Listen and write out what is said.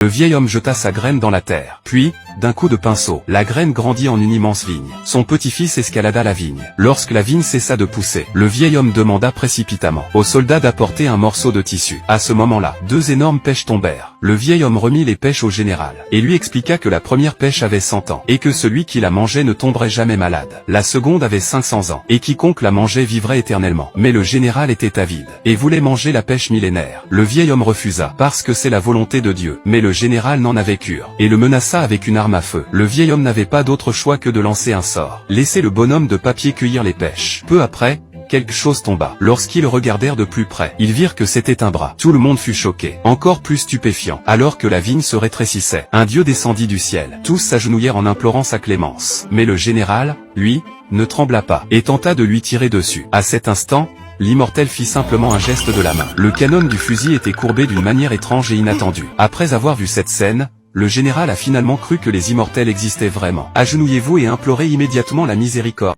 Le vieil homme jeta sa graine dans la terre. Puis, d'un coup de pinceau, la graine grandit en une immense vigne. Son petit-fils escalada la vigne. Lorsque la vigne cessa de pousser, le vieil homme demanda précipitamment aux soldats d'apporter un morceau de tissu. À ce moment-là, 2 énormes pêches tombèrent. Le vieil homme remit les pêches au général, et lui expliqua que la première pêche avait 100 ans, et que celui qui la mangeait ne tomberait jamais malade. La seconde avait 500 ans, et quiconque la mangeait vivrait éternellement. Mais le général était avide, et voulait manger la pêche millénaire. Le vieil homme refusa, parce que c'est la volonté de Dieu. Mais le général n'en avait cure, et le menaça avec une arme à feu. Le vieil homme n'avait pas d'autre choix que de lancer un sort. Laissez le bonhomme de papier cueillir les pêches. Peu après, quelque chose tomba. Lorsqu'ils regardèrent de plus près, ils virent que c'était un bras. Tout le monde fut choqué, encore plus stupéfiant. Alors que la vigne se rétrécissait, un dieu descendit du ciel. Tous s'agenouillèrent en implorant sa clémence. Mais le général, lui, ne trembla pas, et tenta de lui tirer dessus. À cet instant, l'immortel fit simplement un geste de la main. Le canon du fusil était courbé d'une manière étrange et inattendue. Après avoir vu cette scène, le général a finalement cru que les immortels existaient vraiment. Agenouillez-vous et implorez immédiatement la miséricorde.